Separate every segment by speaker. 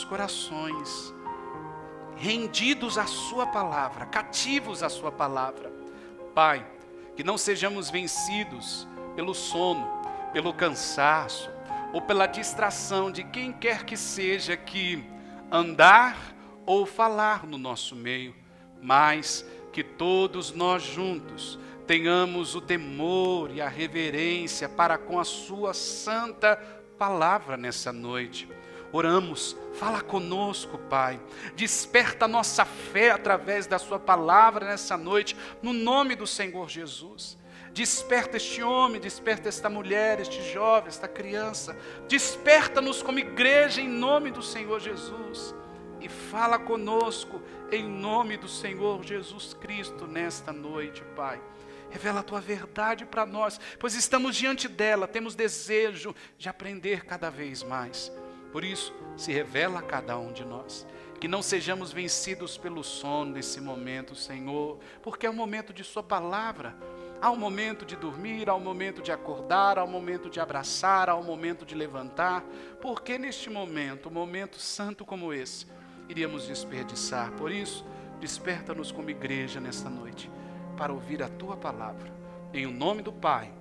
Speaker 1: corações, rendidos à sua palavra, cativos à sua palavra. Pai, que não sejamos vencidos pelo sono, pelo cansaço, ou pela distração de quem quer que seja que andar ou falar no nosso meio, mas que todos nós juntos tenhamos o temor e a reverência para com a sua santa palavra nessa noite. Oramos, fala conosco, Pai, desperta a nossa fé através da sua palavra nessa noite, no nome do Senhor Jesus. Desperta este homem, desperta esta mulher, este jovem, esta criança. Desperta-nos como igreja em nome do Senhor Jesus. E fala conosco em nome do Senhor Jesus Cristo nesta noite, Pai. Revela a tua verdade para nós, pois estamos diante dela, temos desejo de aprender cada vez mais. Por isso, se revela a cada um de nós. Que não sejamos vencidos pelo sono nesse momento, Senhor, porque é o momento de sua palavra. Há um momento de dormir, há um momento de acordar, há um momento de abraçar, há um momento de levantar. Porque neste momento, um momento santo como esse, iríamos desperdiçar. Por isso, desperta-nos como igreja nesta noite, para ouvir a tua palavra. Em o nome do Pai,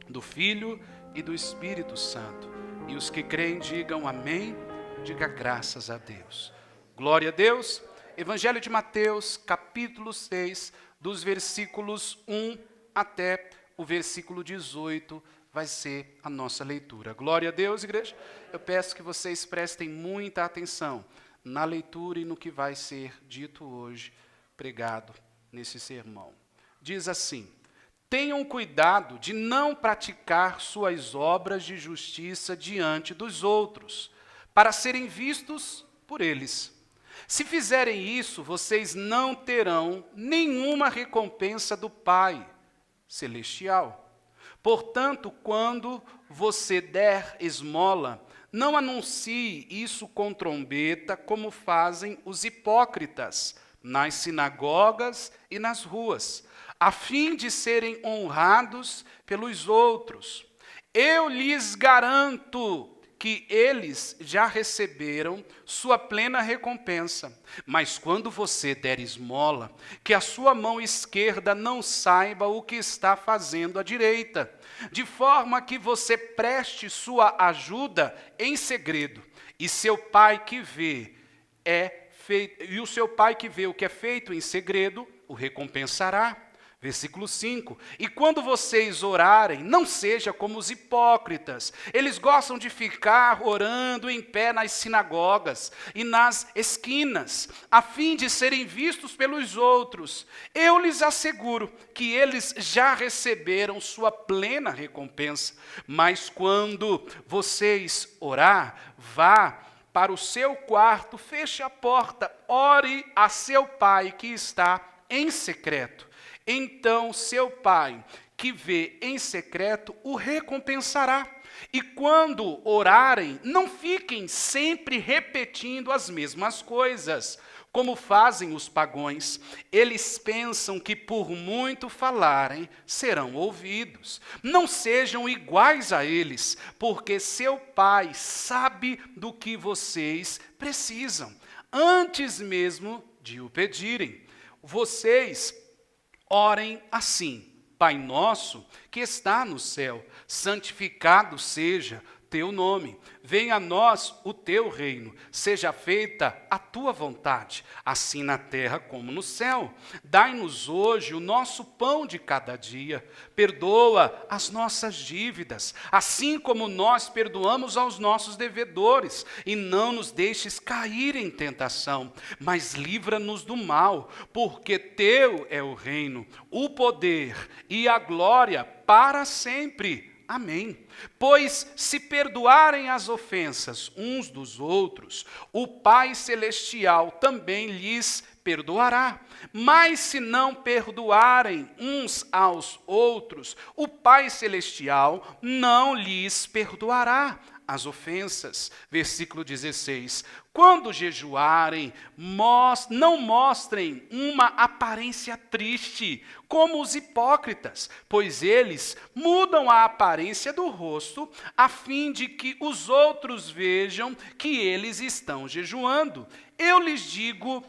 Speaker 1: do Filho e do Espírito Santo. E os que creem digam amém, diga graças a Deus. Glória a Deus. Evangelho de Mateus, capítulo 6, dos versículos 1 até o versículo 18, vai ser a nossa leitura. Glória a Deus, igreja. Eu peço que vocês prestem muita atenção na leitura e no que vai ser dito hoje, pregado nesse sermão. Diz assim: tenham cuidado de não praticar suas obras de justiça diante dos outros, para serem vistos por eles. Se fizerem isso, vocês não terão nenhuma recompensa do Pai Celestial. Portanto, quando você der esmola, não anuncie isso com trombeta, como fazem os hipócritas nas sinagogas e nas ruas, a fim de serem honrados pelos outros. Eu lhes garanto que eles já receberam sua plena recompensa. Mas quando você der esmola, que a sua mão esquerda não saiba o que está fazendo a direita, de forma que você preste sua ajuda em segredo, e seu pai que vê o seu pai que vê o que é feito em segredo o recompensará. Versículo 5, e quando vocês orarem, não seja como os hipócritas. Eles gostam de ficar orando em pé nas sinagogas e nas esquinas, a fim de serem vistos pelos outros. Eu lhes asseguro que eles já receberam sua plena recompensa. Mas quando vocês orar, vá para o seu quarto, feche a porta, ore a seu pai que está em secreto. Então seu pai, que vê em secreto, o recompensará. E quando orarem, não fiquem sempre repetindo as mesmas coisas, como fazem os pagãos. Eles pensam que por muito falarem, serão ouvidos. Não sejam iguais a eles, porque seu pai sabe do que vocês precisam, antes mesmo de o pedirem. Vocês orem assim: Pai nosso que está no céu, santificado seja teu nome. Venha a nós o teu reino. Seja feita a tua vontade, assim na terra como no céu. Dai-nos hoje o nosso pão de cada dia. Perdoa as nossas dívidas, assim como nós perdoamos aos nossos devedores. E não nos deixes cair em tentação, mas livra-nos do mal, porque teu é o reino, o poder e a glória para sempre. Amém. Pois se perdoarem as ofensas uns dos outros, o Pai Celestial também lhes perdoará. Mas se não perdoarem uns aos outros, o Pai Celestial não lhes perdoará as ofensas. Versículo 16. Quando jejuarem, não mostrem uma aparência triste, como os hipócritas, pois eles mudam a aparência do rosto, a fim de que os outros vejam que eles estão jejuando. Eu lhes digo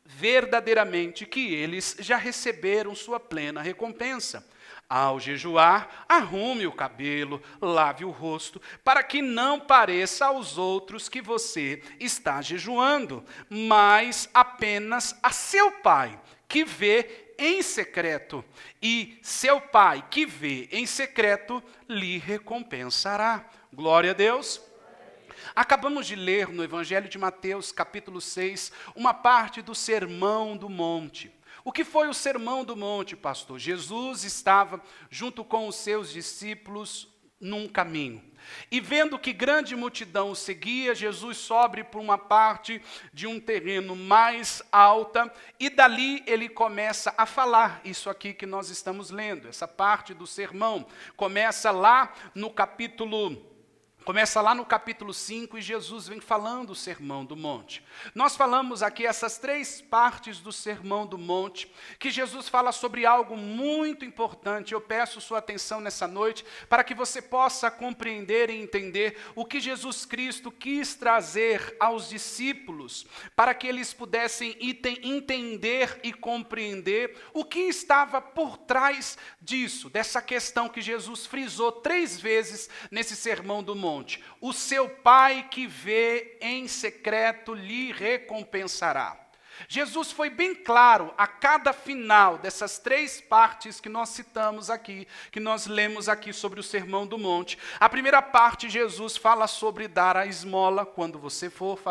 Speaker 1: verdadeiramente que eles já receberam sua plena recompensa. Ao jejuar, arrume o cabelo, lave o rosto, para que não pareça aos outros que você está jejuando, mas apenas a seu pai, que vê em secreto. E seu pai, que vê em secreto, lhe recompensará. Glória a Deus. Acabamos de ler no Evangelho de Mateus, capítulo 6, uma parte do Sermão do Monte. O que foi o Sermão do Monte, pastor? Jesus estava junto com os seus discípulos num caminho. E vendo que grande multidão o seguia, Jesus sobe por uma parte de um terreno mais alta e dali ele começa a falar isso aqui que nós estamos lendo. Essa parte do sermão começa lá no capítulo 5 e Jesus vem falando o Sermão do Monte. Nós falamos aqui essas 3 partes do Sermão do Monte, que Jesus fala sobre algo muito importante. Eu peço sua atenção nessa noite para que você possa compreender e entender o que Jesus Cristo quis trazer aos discípulos, para que eles pudessem entender e compreender o que estava por trás disso, dessa questão que Jesus frisou 3 vezes nesse Sermão do Monte. O seu pai que vê em secreto lhe recompensará. Jesus foi bem claro a cada final dessas 3 partes que nós citamos aqui, que nós lemos aqui sobre o Sermão do Monte. A primeira parte, Jesus fala sobre dar a esmola, quando você for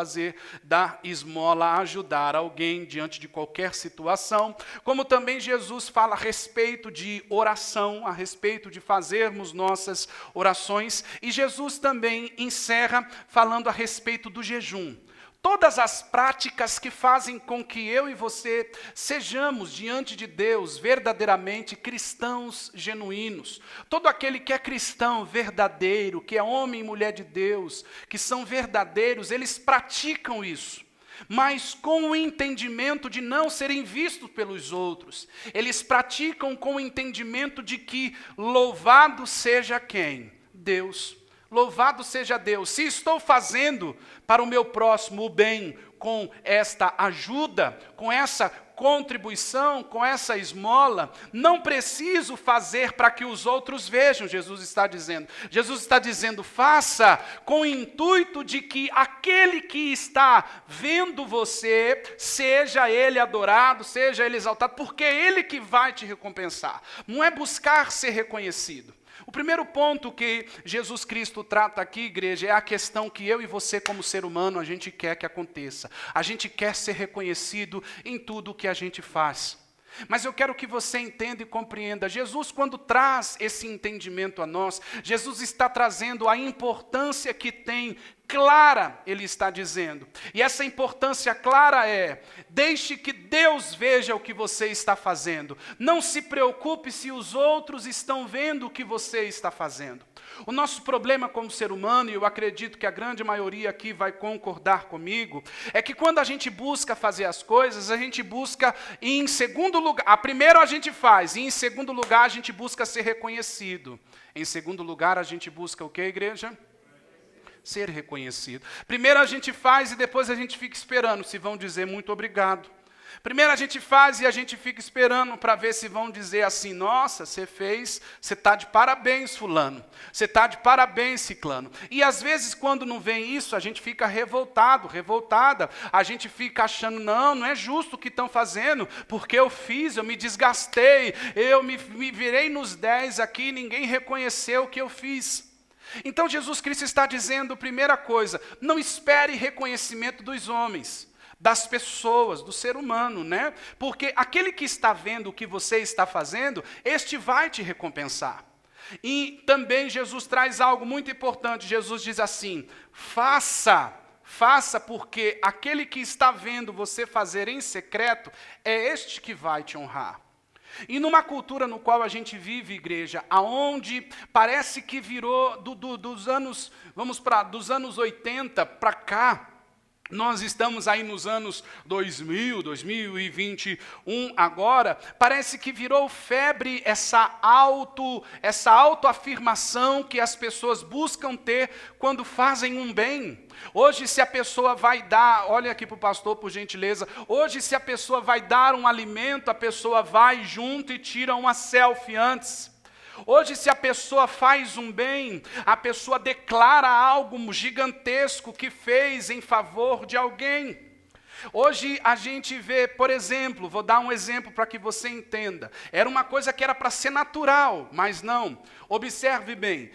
Speaker 1: dar esmola, ajudar alguém diante de qualquer situação. Como também Jesus fala a respeito de oração, a respeito de fazermos nossas orações. E Jesus também encerra falando a respeito do jejum. Todas as práticas que fazem com que eu e você sejamos diante de Deus verdadeiramente cristãos genuínos. Todo aquele que é cristão verdadeiro, que é homem e mulher de Deus, que são verdadeiros, eles praticam isso. Mas com o entendimento de não serem vistos pelos outros. Eles praticam com o entendimento de que louvado seja quem? Deus. Louvado seja Deus. Se estou fazendo para o meu próximo o bem com esta ajuda, com essa contribuição, com essa esmola, não preciso fazer para que os outros vejam, Jesus está dizendo. Jesus está dizendo, faça com o intuito de que aquele que está vendo você, seja ele adorado, seja ele exaltado, porque é ele que vai te recompensar. Não é buscar ser reconhecido. O primeiro ponto que Jesus Cristo trata aqui, igreja, é a questão que eu e você, como ser humano, a gente quer que aconteça. A gente quer ser reconhecido em tudo o que a gente faz. Mas eu quero que você entenda e compreenda. Jesus, quando traz esse entendimento a nós, Jesus está trazendo a importância que tem clara, ele está dizendo. E essa importância clara é, deixe que Deus veja o que você está fazendo. Não se preocupe se os outros estão vendo o que você está fazendo. O nosso problema como ser humano, e eu acredito que a grande maioria aqui vai concordar comigo, é que quando a gente busca fazer as coisas, a gente busca, em segundo lugar, primeiro a gente faz, e em segundo lugar a gente busca ser reconhecido. Em segundo lugar a gente busca o que, igreja? Ser reconhecido. Primeiro a gente faz e depois a gente fica esperando se vão dizer muito obrigado. Primeiro a gente faz e a gente fica esperando para ver se vão dizer assim, nossa, você fez, você está de parabéns, fulano. Você está de parabéns, ciclano. E às vezes quando não vem isso, a gente fica revoltado, revoltada. A gente fica achando, não é justo o que estão fazendo, porque eu fiz, eu me desgastei, eu me virei nos 10 aqui, ninguém reconheceu o que eu fiz. Então Jesus Cristo está dizendo, primeira coisa, não espere reconhecimento dos homens, das pessoas, do ser humano, né? Porque aquele que está vendo o que você está fazendo, este vai te recompensar. E também Jesus traz algo muito importante, Jesus diz assim, faça porque aquele que está vendo você fazer em secreto, é este que vai te honrar. E numa cultura no qual a gente vive, igreja, aonde parece que virou dos anos, dos anos 80 para cá, nós estamos aí nos anos 2000, 2021 agora, parece que virou febre essa autoafirmação que as pessoas buscam ter quando fazem um bem. Hoje, se a pessoa vai dar, olha aqui para o pastor, por gentileza, hoje se a pessoa vai dar um alimento, a pessoa vai junto e tira uma selfie antes. Hoje, se a pessoa faz um bem, a pessoa declara algo gigantesco que fez em favor de alguém. Hoje a gente vê, por exemplo, vou dar um exemplo para que você entenda. Era uma coisa que era para ser natural, mas não. Observe bem.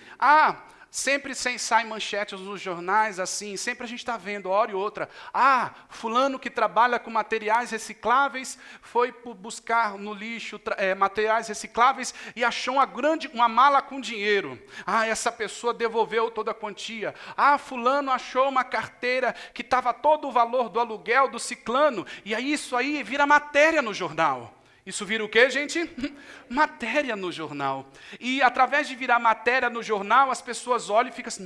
Speaker 1: Sempre sai manchetes nos jornais, assim, sempre a gente está vendo, hora e outra. Fulano que trabalha com materiais recicláveis, foi buscar no lixo materiais recicláveis e achou uma mala com dinheiro. Essa pessoa devolveu toda a quantia. Fulano achou uma carteira que estava todo o valor do aluguel do ciclano, e aí isso aí vira matéria no jornal. Isso vira o quê, gente? Matéria no jornal. E através de virar matéria no jornal, as pessoas olham e ficam assim,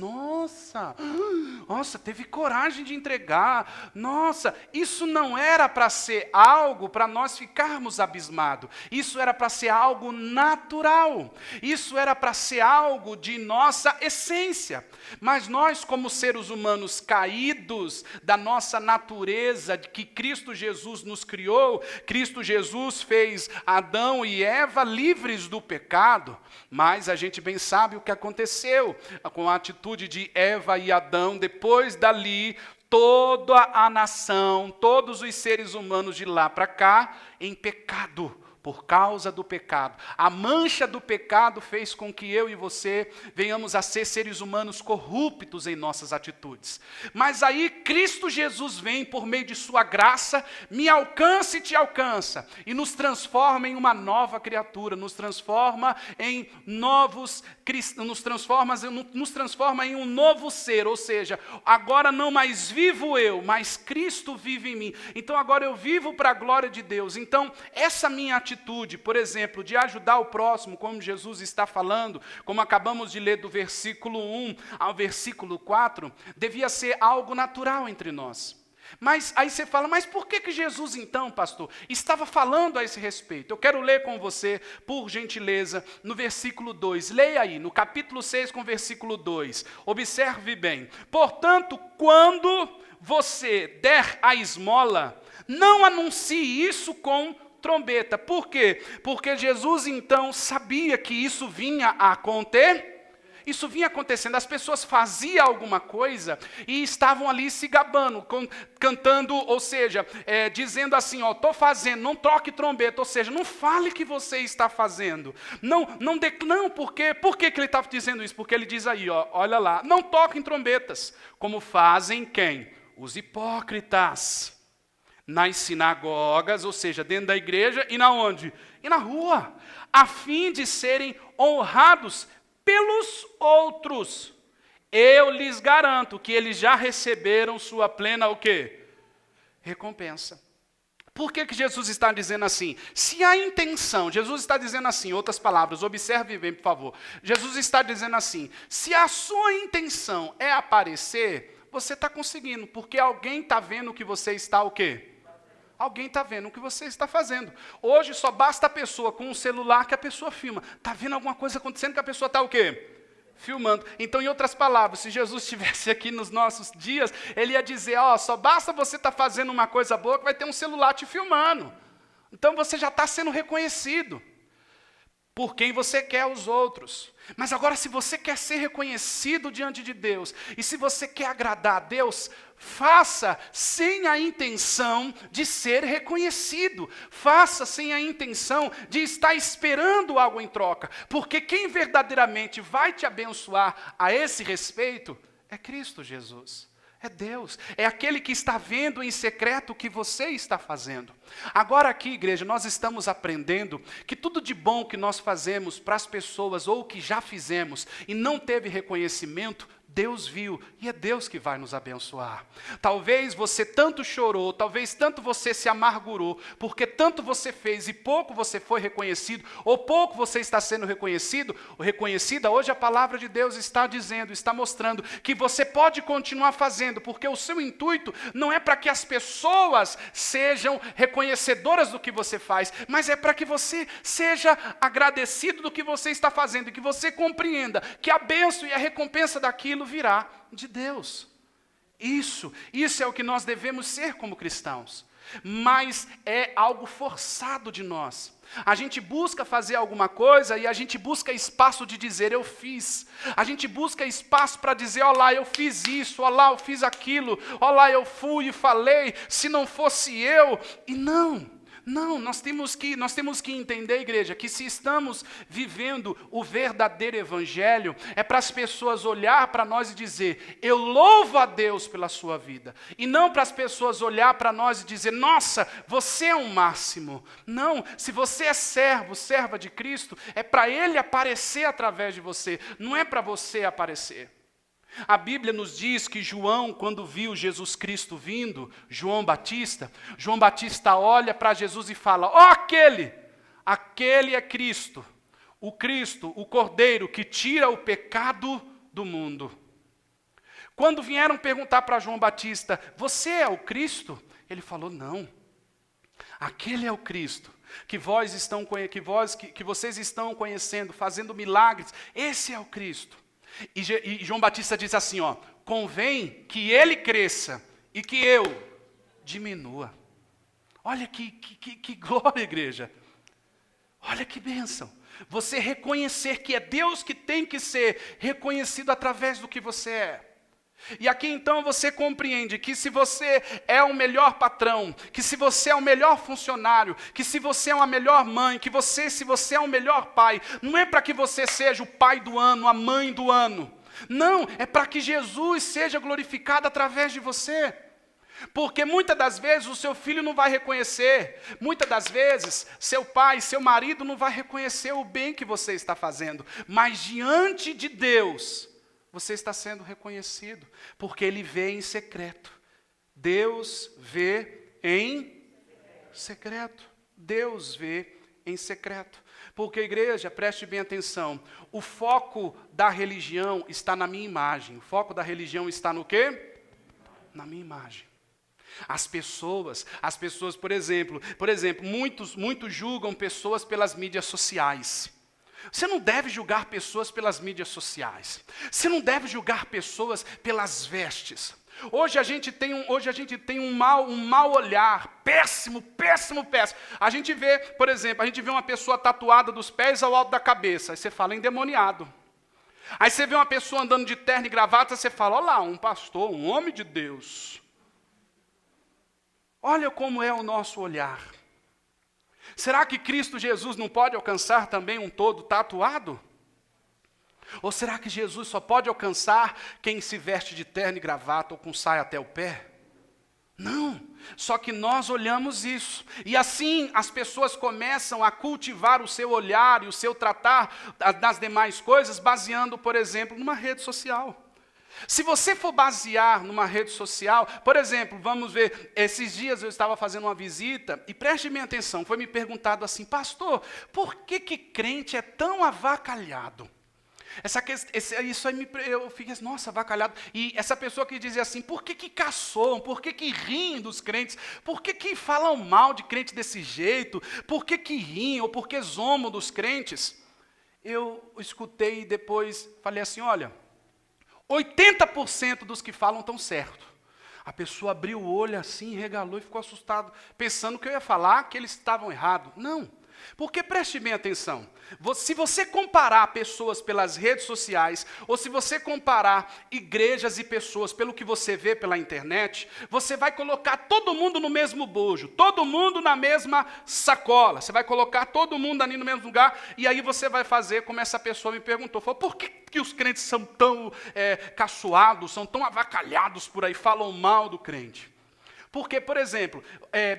Speaker 1: nossa, teve coragem de entregar. Nossa, isso não era para ser algo para nós ficarmos abismados. Isso era para ser algo natural. Isso era para ser algo de nossa essência. Mas nós, como seres humanos caídos da nossa natureza, que Cristo Jesus nos criou, Cristo Jesus fez Adão e Eva livres do pecado, mas a gente bem sabe o que aconteceu com a atitude de Eva e Adão. Depois dali, toda a nação, todos os seres humanos de lá para cá, em pecado. Por causa do pecado. A mancha do pecado fez com que eu e você venhamos a ser seres humanos corruptos em nossas atitudes. Mas aí Cristo Jesus vem por meio de sua graça, me alcança e te alcança, e nos transforma em uma nova criatura, nos transforma em nos transforma em um novo ser, ou seja, agora não mais vivo eu, mas Cristo vive em mim. Então agora eu vivo para a glória de Deus. Então essa minha atitude, por exemplo, de ajudar o próximo, como Jesus está falando, como acabamos de ler do versículo 1 ao versículo 4, devia ser algo natural entre nós. Mas aí você fala, mas por que Jesus então, pastor, estava falando a esse respeito? Eu quero ler com você, por gentileza, no versículo 2. Leia aí, no capítulo 6 com versículo 2. Observe bem. Portanto, quando você der a esmola, não anuncie isso com trombeta. Por quê? Porque Jesus então sabia que isso vinha a acontecer. Isso vinha acontecendo, as pessoas faziam alguma coisa e estavam ali se gabando, cantando, ou seja, dizendo assim, estou fazendo, não toque trombeta, ou seja, não fale que você está fazendo. Não, por quê? Por que ele estava dizendo isso? Porque ele diz aí, olha lá, não toquem trombetas, como fazem quem? Os hipócritas. Nas sinagogas, ou seja, dentro da igreja, e na onde? E na rua, a fim de serem honrados pelos outros. Eu lhes garanto que eles já receberam sua plena o quê? Recompensa. Por que Jesus está dizendo assim? Se a intenção, Jesus está dizendo assim, outras palavras, observe bem, por favor. Jesus está dizendo assim, se a sua intenção é aparecer, você está conseguindo, porque alguém está vendo que você está o quê? Alguém está vendo o que você está fazendo. Hoje só basta a pessoa com um celular que a pessoa filma. Está vendo alguma coisa acontecendo que a pessoa está o quê? Filmando. Então, em outras palavras, se Jesus estivesse aqui nos nossos dias, ele ia dizer, só basta você estar fazendo uma coisa boa que vai ter um celular te filmando. Então você já está sendo reconhecido por quem você quer os outros. Mas agora, se você quer ser reconhecido diante de Deus, e se você quer agradar a Deus, faça sem a intenção de ser reconhecido. Faça sem a intenção de estar esperando algo em troca. Porque quem verdadeiramente vai te abençoar a esse respeito é Cristo Jesus. É Deus, é aquele que está vendo em secreto o que você está fazendo. Agora aqui, igreja, nós estamos aprendendo que tudo de bom que nós fazemos para as pessoas ou que já fizemos e não teve reconhecimento, Deus viu e é Deus que vai nos abençoar. Talvez você tanto chorou, talvez tanto você se amargurou, porque tanto você fez e pouco você foi reconhecido, ou pouco você está sendo reconhecido ou reconhecida. Hoje a palavra de Deus está dizendo, está mostrando que você pode continuar fazendo, porque o seu intuito não é para que as pessoas sejam reconhecedoras do que você faz, mas é para que você seja agradecido do que você está fazendo e que você compreenda que a bênção e a recompensa daquilo virá de Deus. Isso é o que nós devemos ser como cristãos. Mas é algo forçado de nós. A gente busca fazer alguma coisa e a gente busca espaço de dizer eu fiz. A gente busca espaço para dizer, ó lá, eu fiz isso, ó lá, eu fiz aquilo, ó lá, eu fui e falei, se não fosse eu. E não, nós temos que entender, igreja, que se estamos vivendo o verdadeiro evangelho, é para as pessoas olhar para nós e dizer, eu louvo a Deus pela sua vida. E não para as pessoas olhar para nós e dizer, nossa, você é um máximo. Não, se você é servo, serva de Cristo, é para Ele aparecer através de você, não é para você aparecer. A Bíblia nos diz que João, quando viu Jesus Cristo vindo, João Batista olha para Jesus e fala, ó aquele é Cristo, o Cordeiro que tira o pecado do mundo. Quando vieram perguntar para João Batista, você é o Cristo? Ele falou, não, aquele é o Cristo, que vocês estão conhecendo, fazendo milagres, esse é o Cristo. E João Batista diz assim, ó, convém que ele cresça e que eu diminua. Olha que glória, igreja. Olha que bênção. Você reconhecer que é Deus que tem que ser reconhecido através do que você é. E aqui então você compreende que se você é o melhor patrão, que se você é o melhor funcionário, que se você é uma melhor mãe, se você é o melhor pai, não é para que você seja o pai do ano, a mãe do ano. Não, é para que Jesus seja glorificado através de você. Porque muitas das vezes o seu filho não vai reconhecer, muitas das vezes seu pai, seu marido não vai reconhecer o bem que você está fazendo, mas diante de Deus, você está sendo reconhecido, porque Ele vê em secreto. Deus vê em secreto. Deus vê em secreto. Porque, igreja, preste bem atenção, o foco da religião está na minha imagem. O foco da religião está no quê? Na minha imagem. As pessoas, por exemplo, muitos julgam pessoas pelas mídias sociais. Você não deve julgar pessoas pelas mídias sociais. Você não deve julgar pessoas pelas vestes. Hoje a gente tem um mau olhar, péssimo. A gente vê, por exemplo, uma pessoa tatuada dos pés ao alto da cabeça. Aí você fala, endemoniado. Aí você vê uma pessoa andando de terno e gravata, você fala, olha lá, um pastor, um homem de Deus. Olha como é o nosso olhar. Será que Cristo Jesus não pode alcançar também um todo tatuado? Ou será que Jesus só pode alcançar quem se veste de terno e gravata ou com saia até o pé? Não, só que nós olhamos isso. E assim as pessoas começam a cultivar o seu olhar e o seu tratar das demais coisas, baseando, por exemplo, numa rede social. Se você for basear numa rede social, por exemplo, vamos ver, esses dias eu estava fazendo uma visita, e preste bem atenção, foi me perguntado assim, pastor, por que crente é tão avacalhado? Isso aí eu fiquei assim, nossa, avacalhado. E essa pessoa que dizia assim, por que caçoam, por que riem dos crentes, por que falam mal de crente desse jeito, por que riem, ou por que zombam dos crentes? Eu escutei e depois falei assim, olha, 80% dos que falam estão certos. A pessoa abriu o olho assim, regalou e ficou assustado, pensando que eu ia falar que eles estavam errados. Não, porque preste bem atenção. Se você comparar pessoas pelas redes sociais, ou se você comparar igrejas e pessoas pelo que você vê pela internet, você vai colocar todo mundo no mesmo bojo, todo mundo na mesma sacola. Você vai colocar todo mundo ali no mesmo lugar, e aí você vai fazer como essa pessoa me perguntou. Falou, por que os crentes são tão caçoados, são tão avacalhados por aí, falam mal do crente? Porque, por exemplo,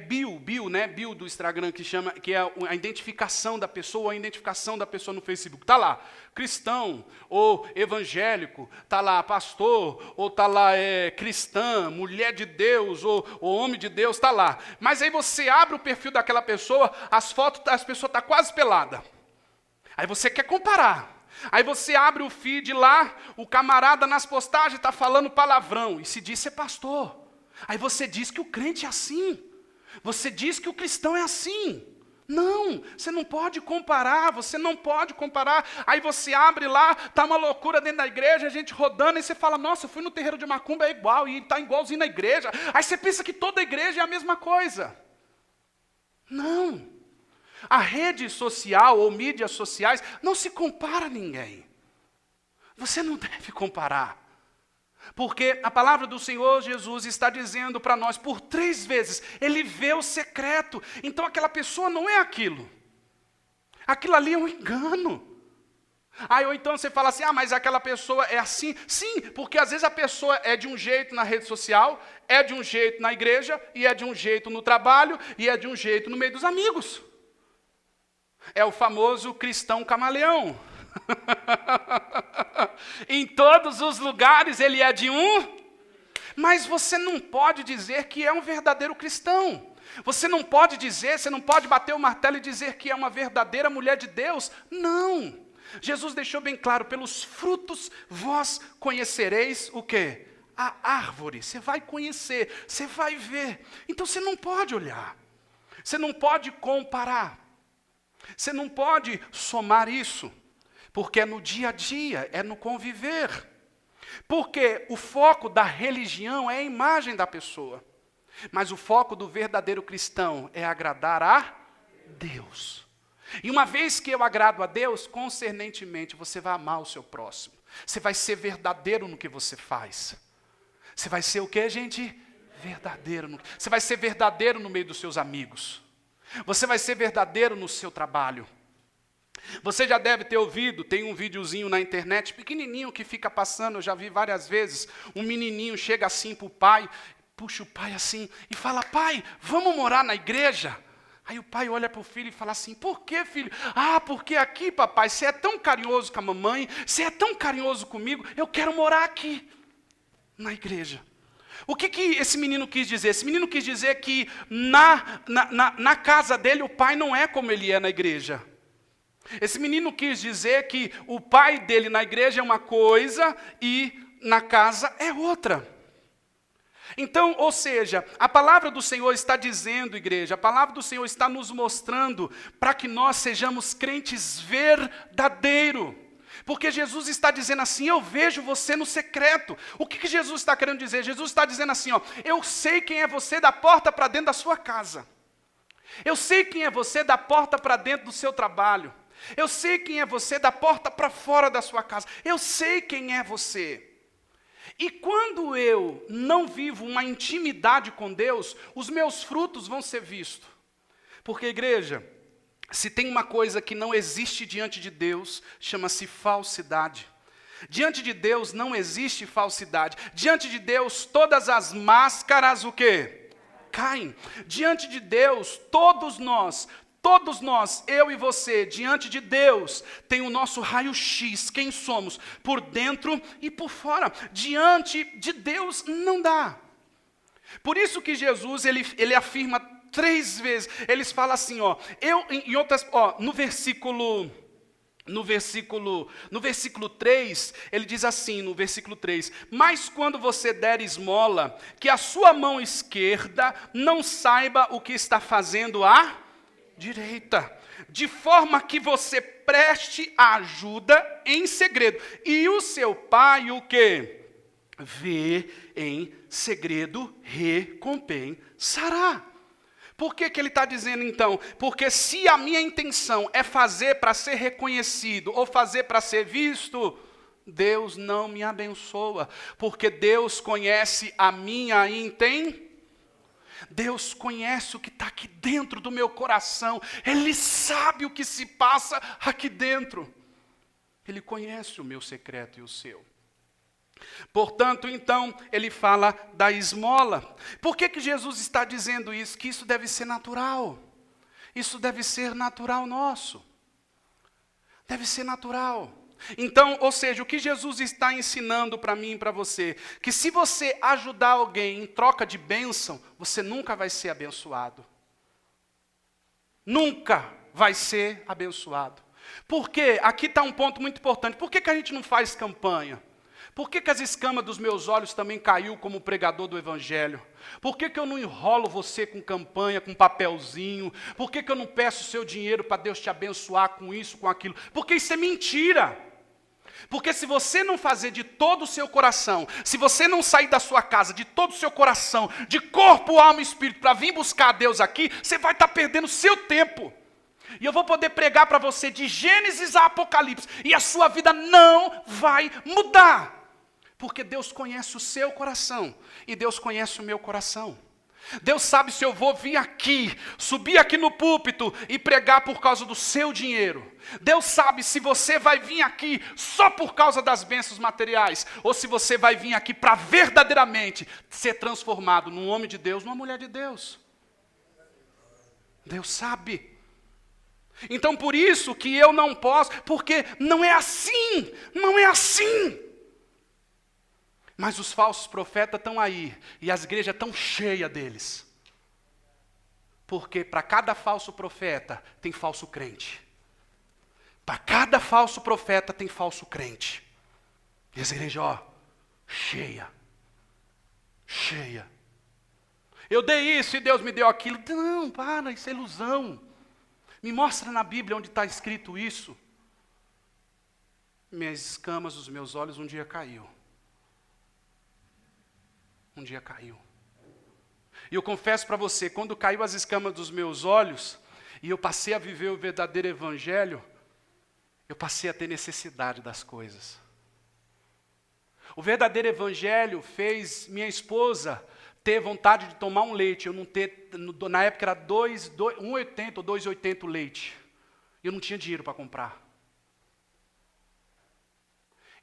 Speaker 1: Bill do Instagram, que é a identificação da pessoa, no Facebook. Está lá, cristão ou evangélico, está lá, pastor, ou está lá, cristã, mulher de Deus, ou homem de Deus, está lá. Mas aí você abre o perfil daquela pessoa, as fotos, as pessoas estão quase peladas. Aí você quer comparar. Aí você abre o feed lá, o camarada nas postagens está falando palavrão, e se diz ser pastor. Aí você diz que o crente é assim. Você diz que o cristão é assim. Não, você não pode comparar, você não pode comparar. Aí você abre lá, está uma loucura dentro da igreja, a gente rodando, e você fala, nossa, eu fui no terreiro de Macumba, é igual, e está igualzinho na igreja. Aí você pensa que toda igreja é a mesma coisa. Não. A rede social ou mídias sociais não se compara a ninguém. Você não deve comparar. Porque a palavra do Senhor Jesus está dizendo para nós por 3 vezes, Ele vê o secreto. Então aquela pessoa não é aquilo. Aquilo ali é um engano. Ou então você fala assim, mas aquela pessoa é assim. Sim, porque às vezes a pessoa é de um jeito na rede social, é de um jeito na igreja, e é de um jeito no trabalho, e é de um jeito no meio dos amigos. É o famoso cristão camaleão. Em todos os lugares ele é de um, mas você não pode dizer que é um verdadeiro cristão. Você não pode dizer, você não pode bater o martelo e dizer que é uma verdadeira mulher de Deus. Não. Jesus deixou bem claro, pelos frutos vós conhecereis o quê? A árvore. Você vai conhecer, você vai ver. Então você não pode olhar. Você não pode comparar. Você não pode somar isso. Porque é no dia a dia, é no conviver. Porque o foco da religião é a imagem da pessoa. Mas o foco do verdadeiro cristão é agradar a Deus. E uma vez que eu agrado a Deus, concernentemente, você vai amar o seu próximo. Você vai ser verdadeiro no que você faz. Você vai ser o quê, gente? Verdadeiro. Você vai ser verdadeiro no meio dos seus amigos. Você vai ser verdadeiro no seu trabalho. Você já deve ter ouvido, tem um videozinho na internet, pequenininho que fica passando, eu já vi várias vezes, um menininho chega assim para o pai, puxa o pai assim, e fala, pai, vamos morar na igreja? Aí o pai olha para o filho e fala assim, por que, filho? Porque aqui, papai, você é tão carinhoso com a mamãe, você é tão carinhoso comigo, eu quero morar aqui, na igreja. O que esse menino quis dizer? Esse menino quis dizer que na casa dele o pai não é como ele é na igreja. Esse menino quis dizer que o pai dele na igreja é uma coisa e na casa é outra. Então, ou seja, a palavra do Senhor está dizendo, igreja, a palavra do Senhor está nos mostrando para que nós sejamos crentes verdadeiros. Porque Jesus está dizendo assim, eu vejo você no secreto. O que Jesus está querendo dizer? Jesus está dizendo assim, eu sei quem é você da porta para dentro da sua casa. Eu sei quem é você da porta para dentro do seu trabalho. Eu sei quem é você da porta para fora da sua casa. Eu sei quem é você. E quando eu não vivo uma intimidade com Deus, os meus frutos vão ser vistos. Porque, igreja, se tem uma coisa que não existe diante de Deus, chama-se falsidade. Diante de Deus não existe falsidade. Diante de Deus todas as máscaras o quê? Caem. Diante de Deus todos nós, eu e você, diante de Deus, tem o nosso raio-x, quem somos, por dentro e por fora. Diante de Deus não dá. Por isso que Jesus, ele afirma 3 vezes, ele fala assim, no versículo 3, ele diz assim, no versículo 3, mas quando você der esmola, que a sua mão esquerda não saiba o que está fazendo a direita, de forma que você preste a ajuda em segredo, e o seu pai o que? Vê em segredo, recompensará. Por que ele está dizendo então? Porque se a minha intenção é fazer para ser reconhecido, ou fazer para ser visto, Deus não me abençoa, porque Deus conhece a minha intenção. Deus conhece o que está aqui dentro do meu coração. Ele sabe o que se passa aqui dentro. Ele conhece o meu secreto e o seu. Portanto, então, ele fala da esmola. Por que Jesus está dizendo isso? Que isso deve ser natural. Isso deve ser natural nosso. Deve ser natural. Então, ou seja, o que Jesus está ensinando para mim e para você? Que se você ajudar alguém em troca de bênção, você nunca vai ser abençoado. Nunca vai ser abençoado. Por quê? Aqui está um ponto muito importante. Por que a gente não faz campanha? Por que as escamas dos meus olhos também caiu como pregador do evangelho? Por que eu não enrolo você com campanha, com papelzinho? Por que eu não peço o seu dinheiro para Deus te abençoar com isso, com aquilo? Porque isso é mentira. Porque se você não fazer de todo o seu coração, se você não sair da sua casa de todo o seu coração, de corpo, alma e espírito, para vir buscar a Deus aqui, você vai estar perdendo seu tempo. E eu vou poder pregar para você de Gênesis a Apocalipse, e a sua vida não vai mudar. Porque Deus conhece o seu coração, e Deus conhece o meu coração. Deus sabe se eu vou vir aqui, subir aqui no púlpito e pregar por causa do seu dinheiro. Deus sabe se você vai vir aqui só por causa das bênçãos materiais, ou se você vai vir aqui para verdadeiramente ser transformado num homem de Deus, numa mulher de Deus. Deus sabe. Então por isso que eu não posso, porque não é assim, não é assim. Mas os falsos profetas estão aí, e as igrejas estão cheias deles. Porque para cada falso profeta tem falso crente. Para cada falso profeta tem falso crente. E as igrejas, cheia. Cheia. Eu dei isso e Deus me deu aquilo. Não, para, isso é ilusão. Me mostra na Bíblia onde está escrito isso. Minhas escamas dos meus olhos um dia caiu. Um dia caiu. E eu confesso para você, quando caiu as escamas dos meus olhos, e eu passei a viver o verdadeiro evangelho, eu passei a ter necessidade das coisas. O verdadeiro evangelho fez minha esposa ter vontade de tomar um leite, eu não ter, na época era 1,80 ou 2,80 o leite. Eu não tinha dinheiro para comprar.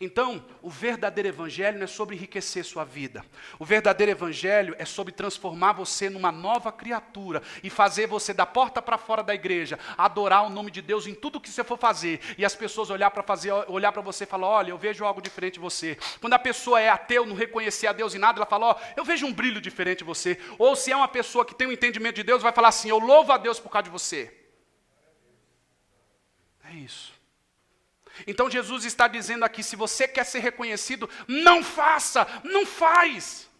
Speaker 1: Então, o verdadeiro evangelho não é sobre enriquecer sua vida. O verdadeiro evangelho é sobre transformar você numa nova criatura e fazer você da porta para fora da igreja adorar o nome de Deus em tudo que você for fazer. E as pessoas olhar para você e falar, olha, eu vejo algo diferente em você. Quando a pessoa é ateu, não reconhecer a Deus em nada, ela fala, eu vejo um brilho diferente em você. Ou se é uma pessoa que tem um entendimento de Deus, vai falar assim, eu louvo a Deus por causa de você. É isso. Então Jesus está dizendo aqui, se você quer ser reconhecido, não faça, não faz.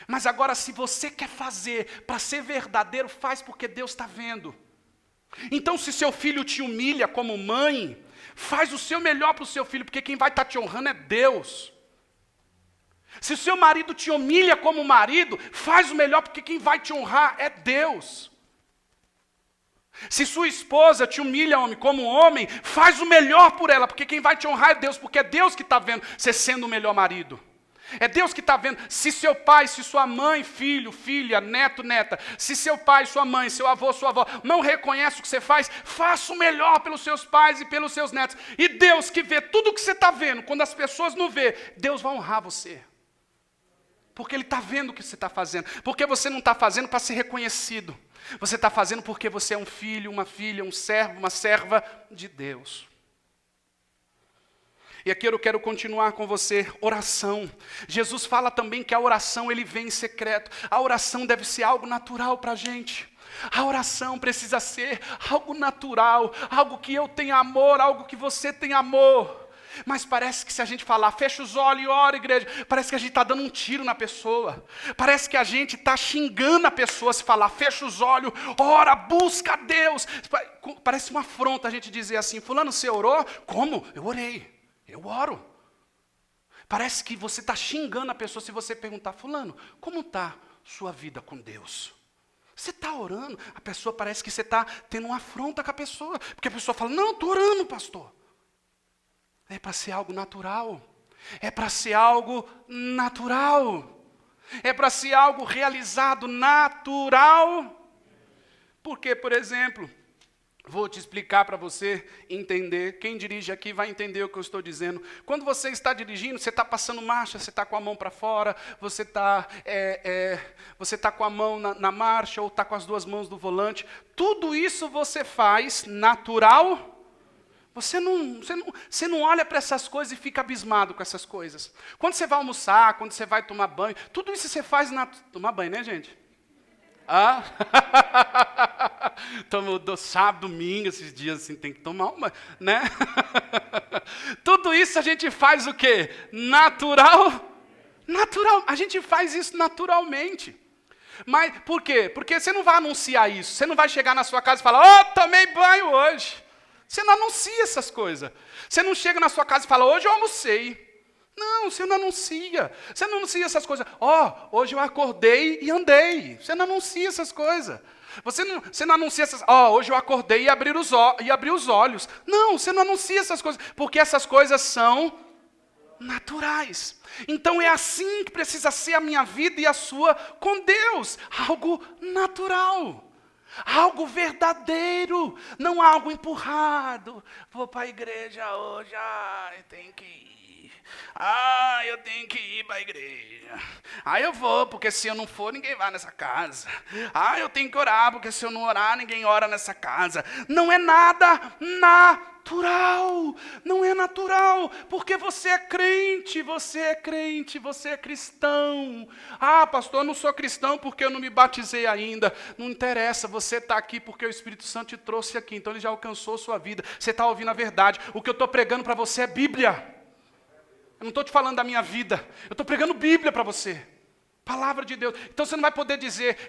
Speaker 1: Mas agora se você quer fazer para ser verdadeiro, faz porque Deus está vendo. Então se seu filho te humilha como mãe, faz o seu melhor para o seu filho, porque quem vai estar te honrando é Deus. Se o seu marido te humilha como marido, faz o melhor, porque quem vai te honrar é Deus. Se sua esposa te humilha, homem, como homem, faz o melhor por ela, porque quem vai te honrar é Deus, porque é Deus que está vendo você sendo o melhor marido. É Deus que está vendo. Se seu pai, se sua mãe, filho, filha, neto, neta, se seu pai, sua mãe, seu avô, sua avó, não reconhece o que você faz, faça o melhor pelos seus pais e pelos seus netos. E Deus que vê tudo o que você está vendo, quando as pessoas não vê, Deus vai honrar você. Porque Ele está vendo o que você está fazendo. Porque você não está fazendo para ser reconhecido. Você está fazendo porque você é um filho, uma filha, um servo, uma serva de Deus. E aqui eu quero continuar com você, oração. Jesus fala também que a oração ele vem em secreto. A oração deve ser algo natural para a gente. A oração precisa ser algo natural, algo que eu tenha amor, algo que você tenha amor. Mas parece que se a gente falar, fecha os olhos e ora, igreja, parece que a gente está dando um tiro na pessoa. Parece que a gente está xingando a pessoa se falar, fecha os olhos, ora, busca a Deus. Parece uma afronta a gente dizer assim, fulano, você orou? Como? Eu orei, eu oro. Parece que você está xingando a pessoa se você perguntar, fulano, como está sua vida com Deus? Você está orando? A pessoa parece que você está tendo uma afronta com a pessoa. Porque a pessoa fala, não, estou orando, pastor. É para ser algo natural. É para ser algo natural. É para ser algo realizado natural. Porque, por exemplo, Vou te explicar para você entender. Quem dirige aqui vai entender o que eu estou dizendo. Quando você está dirigindo, você está passando marcha, você está com a mão para fora, você está com a mão na marcha ou está com as duas mãos no volante. Tudo isso você faz natural. Você não olha para essas coisas e fica abismado com essas coisas. Quando você vai almoçar, quando você vai tomar banho, tudo isso você faz tomar banho, né, gente? Ah? Tomo sábado, domingo, esses dias assim, tem que tomar uma, né? Tudo isso a gente faz o quê? Natural. A gente faz isso naturalmente. Mas por quê? Porque você não vai anunciar isso. Você não vai chegar na sua casa e falar, tomei banho hoje. Você não anuncia essas coisas. Você não chega na sua casa e fala, hoje eu almocei. Não, você não anuncia. Você não anuncia essas coisas. Hoje eu acordei e andei. Você não anuncia essas coisas. Você não anuncia essas... hoje eu acordei e abri os olhos. Não, você não anuncia essas coisas. Porque essas coisas são naturais. Então é assim que precisa ser a minha vida e a sua com Deus. Algo natural. Algo verdadeiro. Não algo empurrado. Vou para a igreja hoje. Tem que ir. Eu tenho que ir para a igreja. Eu vou, porque se eu não for, ninguém vai nessa casa. Eu tenho que orar, porque se eu não orar, ninguém ora nessa casa. Não é nada natural. Não é natural, porque você é crente, você é cristão. Pastor, eu não sou cristão porque eu não me batizei ainda. Não interessa, você está aqui porque o Espírito Santo te trouxe aqui, então ele já alcançou sua vida. Você está ouvindo a verdade. O que eu estou pregando para você é Bíblia. Eu não estou te falando da minha vida, eu estou pregando Bíblia para você. Palavra de Deus. Então você não vai poder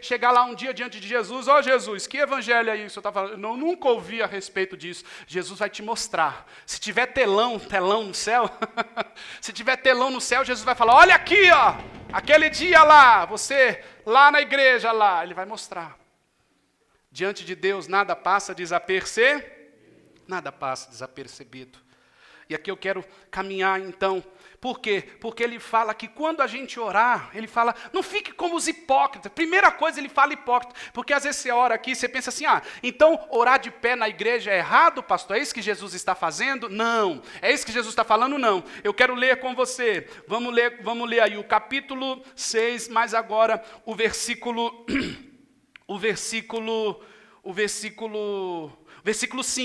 Speaker 1: chegar lá um dia diante de Jesus, Jesus, que evangelho é isso? Eu nunca ouvi a respeito disso. Jesus vai te mostrar. Se tiver telão no céu, se tiver telão no céu, Jesus vai falar, olha aqui, aquele dia lá, você lá na igreja lá, ele vai mostrar. Diante de Deus nada passa desapercebido. E aqui eu quero caminhar então. Por quê? Porque ele fala que quando a gente orar, ele fala, não fique como os hipócritas. Primeira coisa, ele fala hipócrita. Porque às vezes você ora aqui, você pensa assim, então orar de pé na igreja é errado, pastor? É isso que Jesus está fazendo? Não. É isso que Jesus está falando? Não. Eu quero ler com você. Vamos ler aí o capítulo 6, mas agora o versículo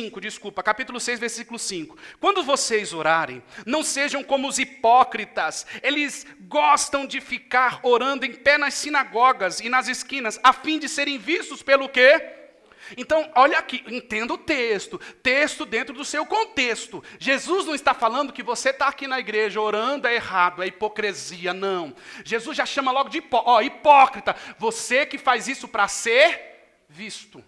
Speaker 1: 5, capítulo 6, versículo 5. Quando vocês orarem, não sejam como os hipócritas. Eles gostam de ficar orando em pé nas sinagogas e nas esquinas, a fim de serem vistos pelo quê? Então, olha aqui, entenda o texto dentro do seu contexto. Jesus não está falando que você está aqui na igreja orando é errado, é hipocrisia, não. Jesus já chama logo de hipócrita, você que faz isso para ser visto.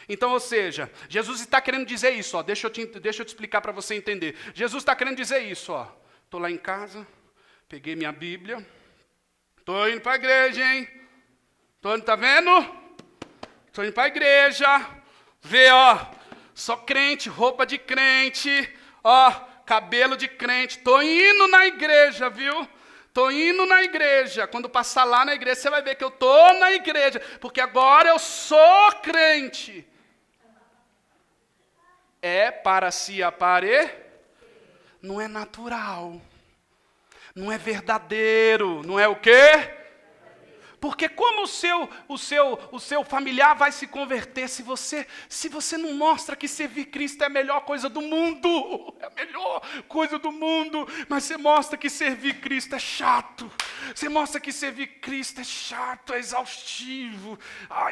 Speaker 1: Então, ou seja, Jesus está querendo dizer isso, deixa eu te explicar para você entender. Jesus está querendo dizer isso, estou lá em casa, peguei minha Bíblia, estou indo para a igreja, hein? Tá vendo? Estou indo para a igreja, sou crente, roupa de crente, cabelo de crente, estou indo na igreja, viu? Estou indo na igreja. Quando passar lá na igreja, você vai ver que eu estou na igreja, porque agora eu sou crente. É para se aparecer, não é natural, não é verdadeiro, não é o quê? Porque como o seu familiar vai se converter se você não mostra que servir Cristo é a melhor coisa do mundo? É a melhor coisa do mundo. Mas você mostra que servir Cristo é chato. Você mostra que servir Cristo é chato, é exaustivo.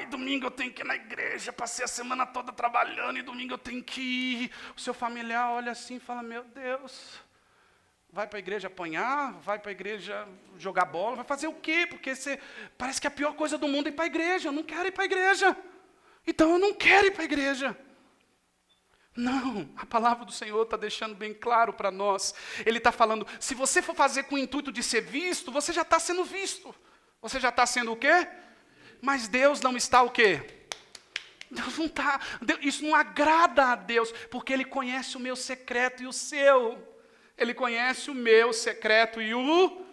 Speaker 1: Domingo eu tenho que ir na igreja, passei a semana toda trabalhando e domingo eu tenho que ir. O seu familiar olha assim e fala, meu Deus... Vai para a igreja apanhar, vai para a igreja jogar bola, vai fazer o quê? Porque parece que a pior coisa do mundo é ir para a igreja. Eu não quero ir para a igreja. Então eu não quero ir para a igreja. Não, a palavra do Senhor está deixando bem claro para nós. Ele está falando, se você for fazer com o intuito de ser visto, você já está sendo visto. Você já está sendo o quê? Mas Deus não está o quê? Deus não está. Isso não agrada a Deus, porque Ele conhece o meu secreto e o seu. Ele conhece o meu secreto e o...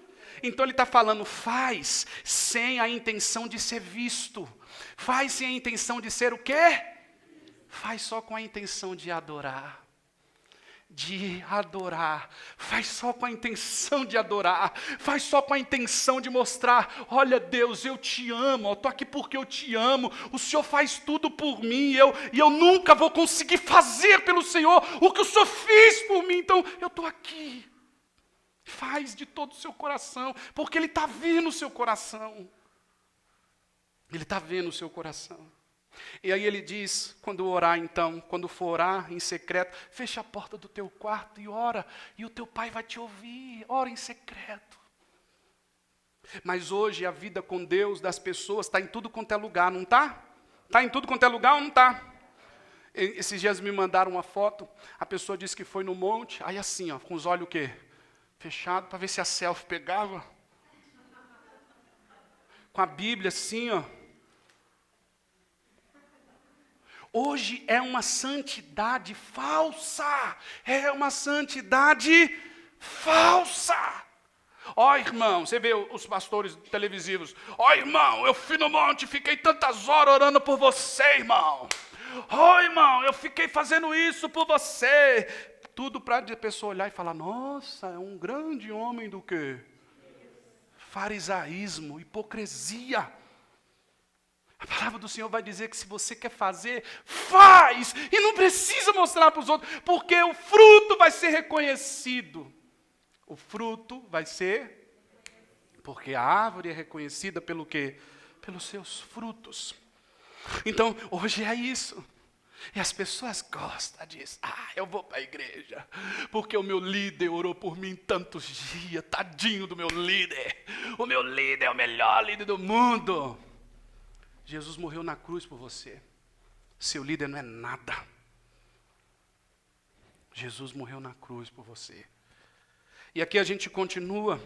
Speaker 1: Então ele está falando, faz sem a intenção de ser visto. Faz sem a intenção de ser o quê? faz só com a intenção de adorar. De adorar, faz só com a intenção de adorar, faz só com a intenção de mostrar, olha Deus, eu te amo, eu estou aqui porque eu te amo, o Senhor faz tudo por mim, e eu nunca vou conseguir fazer pelo Senhor o que o Senhor fez por mim, então eu estou aqui. Faz de todo o seu coração, porque Ele está vendo o seu coração. Ele está vendo o seu coração. E aí ele diz, quando orar então, quando for orar em secreto, fecha a porta do teu quarto e ora, e o teu pai vai te ouvir, ora em secreto. Mas hoje a vida com Deus das pessoas está em tudo quanto é lugar, não está? Está em tudo quanto é lugar ou não está? Esses dias me mandaram uma foto, a pessoa disse que foi no monte, aí assim, ó, com os olhos o quê? Fechados, para ver se a selfie pegava. Com a Bíblia assim, ó. Hoje é uma santidade falsa. É uma santidade falsa. Ó irmão, você vê os pastores televisivos. Ó irmão, eu fui no monte, fiquei tantas horas orando por você, irmão. Ó irmão, eu fiquei fazendo isso por você. Tudo para a pessoa olhar e falar, nossa, é um grande homem do quê? Farisaísmo, hipocrisia. A palavra do Senhor vai dizer que se você quer fazer, faz! E não precisa mostrar para os outros, porque o fruto vai ser reconhecido. O fruto vai ser, porque a árvore é reconhecida pelo quê? Pelos seus frutos. Então, hoje é isso. E as pessoas gostam disso. Eu vou para a igreja, porque o meu líder orou por mim tantos dias. Tadinho do meu líder. O meu líder é o melhor líder do mundo. Jesus morreu na cruz por você. Seu líder não é nada. Jesus morreu na cruz por você. E aqui a gente continua.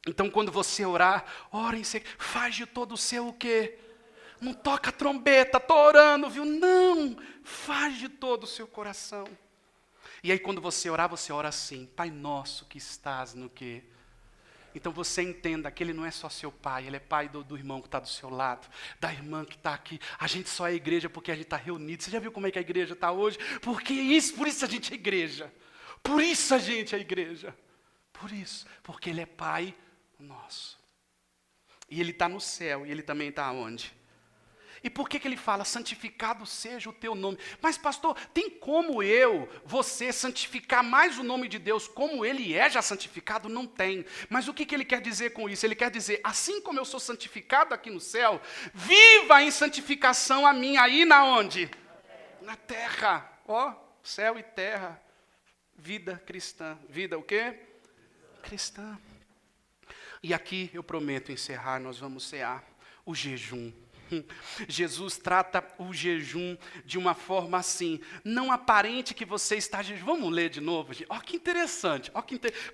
Speaker 1: Então quando você orar, ora em secreto. Faz de todo o seu o quê? Não toca a trombeta, estou orando, viu? Não, faz de todo o seu coração. E aí quando você orar, você ora assim. Pai nosso que estás no quê? Então você entenda que Ele não é só seu pai, Ele é pai do irmão que está do seu lado, da irmã que está aqui. A gente só é igreja porque a gente está reunido. Você já viu como é que a igreja está hoje? Por isso a gente é igreja. Por isso a gente é igreja. Por isso, porque Ele é pai nosso. E Ele está no céu, e Ele também está onde? E por que Ele fala, santificado seja o teu nome? Mas pastor, tem como você santificar mais o nome de Deus como Ele é já santificado? Não tem. Mas o que Ele quer dizer com isso? Ele quer dizer, assim como eu sou santificado aqui no céu, viva em santificação a minha aí na onde? Na terra. Ó, céu e terra. Vida cristã. Vida o quê? Cristã. E aqui eu prometo encerrar, nós vamos cear o jejum. Jesus trata o jejum de uma forma assim, não aparente que você está jejuando. Vamos ler de novo, gente? Olha que interessante.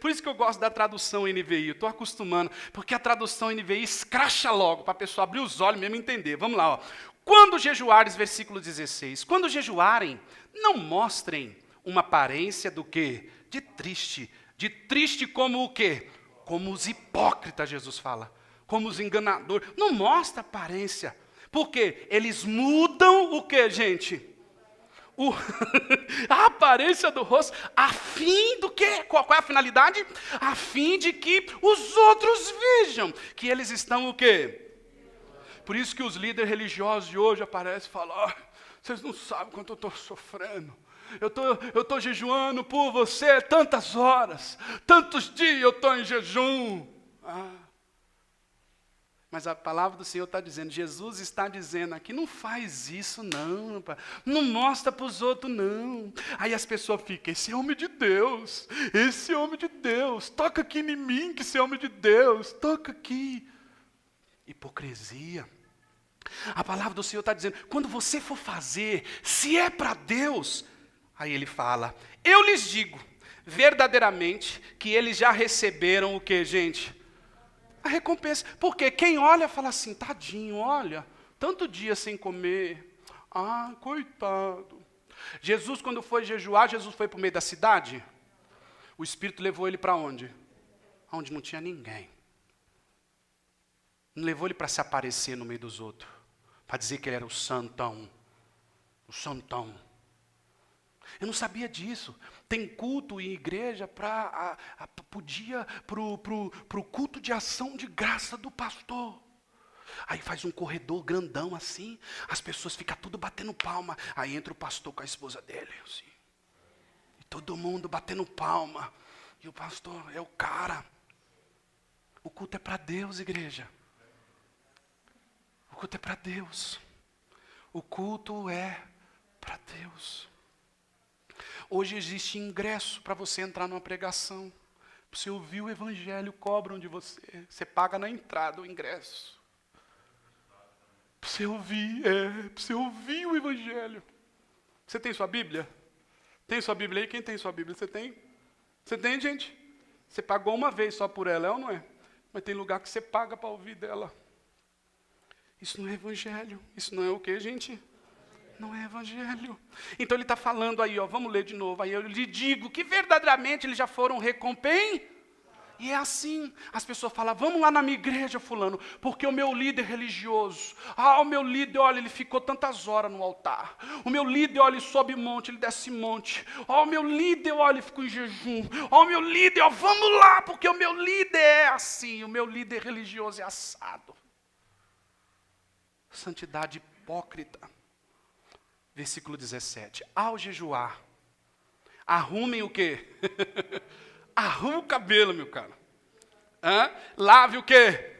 Speaker 1: Por isso que eu gosto da tradução NVI, eu estou acostumando, porque a tradução NVI escracha logo, para a pessoa abrir os olhos mesmo e entender. Vamos lá, ó. Quando jejuares, versículo 16, quando jejuarem, não mostrem uma aparência do quê? De triste como o quê? Como os hipócritas, Jesus fala, como os enganadores. Não mostra aparência. Por quê? Eles mudam o quê, gente? A aparência do rosto, a fim do quê? Qual é a finalidade? A fim de que os outros vejam que eles estão o quê? Por isso que os líderes religiosos de hoje aparecem e falam, vocês não sabem quanto eu estou sofrendo. Eu estou jejuando por você tantas horas, tantos dias eu estou em jejum. Mas a palavra do Senhor está dizendo, Jesus está dizendo aqui, não faz isso não, não mostra para os outros não. Aí as pessoas ficam, esse é homem de Deus, toca aqui em mim que esse é homem de Deus, toca aqui. Hipocrisia. A palavra do Senhor está dizendo, quando você for fazer, se é para Deus, aí Ele fala, eu lhes digo, verdadeiramente, que eles já receberam o que, gente? A recompensa, porque quem olha fala assim, tadinho, olha, tanto dia sem comer, coitado. Jesus quando foi jejuar, Jesus foi para o meio da cidade, o Espírito levou ele para onde? Onde não tinha ninguém. Não levou ele para se aparecer no meio dos outros, para dizer que ele era o santão. o santão. Eu não sabia disso. Tem culto em igreja para o culto de ação de graça do pastor. Aí faz um corredor grandão assim, as pessoas ficam tudo batendo palma. Aí entra o pastor com a esposa dele, assim. E todo mundo batendo palma. E o pastor é o cara. O culto é para Deus, igreja. O culto é para Deus. O culto é para Deus. Hoje existe ingresso para você entrar numa pregação. Para você ouvir o evangelho, cobram de você. Você paga na entrada o ingresso. Para você ouvir o evangelho. Você tem sua Bíblia? Tem sua Bíblia aí? Quem tem sua Bíblia? Você tem? Você tem, gente? Você pagou uma vez só por ela, é ou não é? Mas tem lugar que você paga para ouvir dela. Isso não é evangelho. Isso não é o quê, gente? Não é evangelho. Então ele está falando aí, vamos ler de novo. Aí eu lhe digo que verdadeiramente eles já foram recompensados. E é assim, as pessoas falam, vamos lá na minha igreja, fulano, porque o meu líder religioso, o meu líder, olha, ele ficou tantas horas no altar. O meu líder, olha, ele sobe monte, ele desce monte. O meu líder, olha, ele ficou em jejum. O meu líder, vamos lá, porque o meu líder é assim, o meu líder religioso é assado. Santidade hipócrita. Versículo 17. Ao jejuar, arrumem o quê? Arrume o cabelo, meu cara. Lave o quê?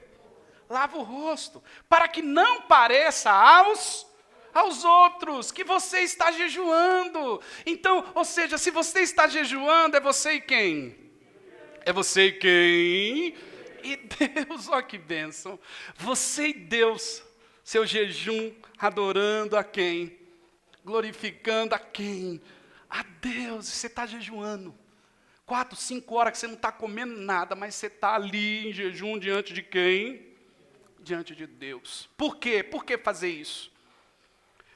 Speaker 1: Lave o rosto. Para que não pareça aos outros que você está jejuando. Então, ou seja, se você está jejuando, é você e quem? É você e quem? E Deus, olha que bênção. Você e Deus, seu jejum, adorando a quem? Glorificando a quem? A Deus. Você está jejuando. 4, 5 horas que você não está comendo nada, mas você está ali em jejum diante de quem? Diante de Deus. Por quê? Por que fazer isso?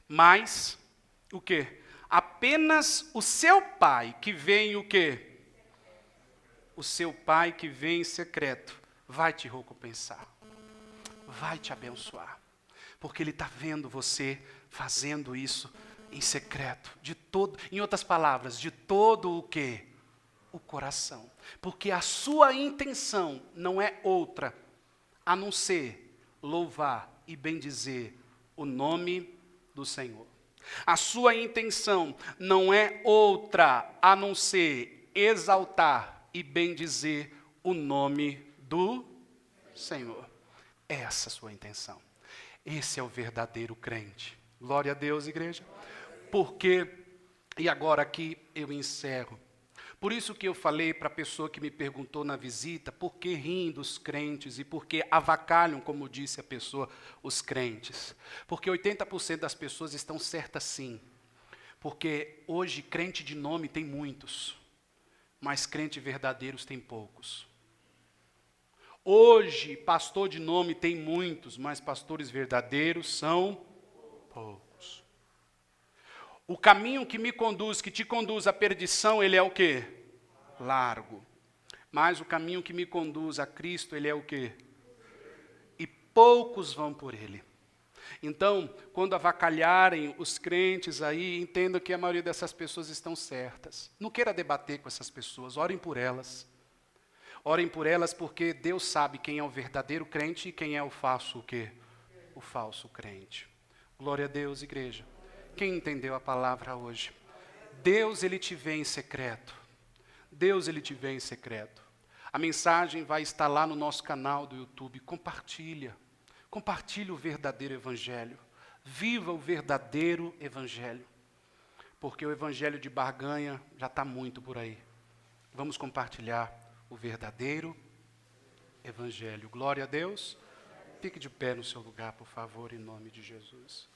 Speaker 1: Mas, o quê? Apenas o seu pai que vem o quê? O seu pai que vem em secreto vai te recompensar. Vai te abençoar. Porque ele está vendo você fazendo isso em secreto. Em outras palavras, de todo o quê? O coração. Porque a sua intenção não é outra, a não ser louvar e bendizer o nome do Senhor. A sua intenção não é outra, a não ser exaltar e bendizer o nome do Senhor. Essa é a sua intenção. Esse é o verdadeiro crente. Glória a Deus, igreja. Porque, e agora aqui eu encerro. Por isso que eu falei para a pessoa que me perguntou na visita, por que riem dos crentes e por que avacalham, como disse a pessoa, os crentes. Porque 80% das pessoas estão certas sim. Porque hoje crente de nome tem muitos, mas crente verdadeiros tem poucos. Hoje pastor de nome tem muitos, mas pastores verdadeiros são poucos. O caminho que me conduz, que te conduz à perdição, ele é o quê? Largo. Mas o caminho que me conduz a Cristo, ele é o quê? E poucos vão por ele. Então, quando avacalharem os crentes aí, entendam que a maioria dessas pessoas estão certas. Não queira debater com essas pessoas, orem por elas. Orem por elas porque Deus sabe quem é o verdadeiro crente e quem é o falso o quê? O falso crente. Glória a Deus, igreja. Quem entendeu a palavra hoje? Deus, ele te vê em secreto. Deus, ele te vê em secreto. A mensagem vai estar lá no nosso canal do YouTube. Compartilha. Compartilhe o verdadeiro evangelho. Viva o verdadeiro evangelho. Porque o evangelho de barganha já está muito por aí. Vamos compartilhar o verdadeiro evangelho. Glória a Deus. Fique de pé no seu lugar, por favor, em nome de Jesus.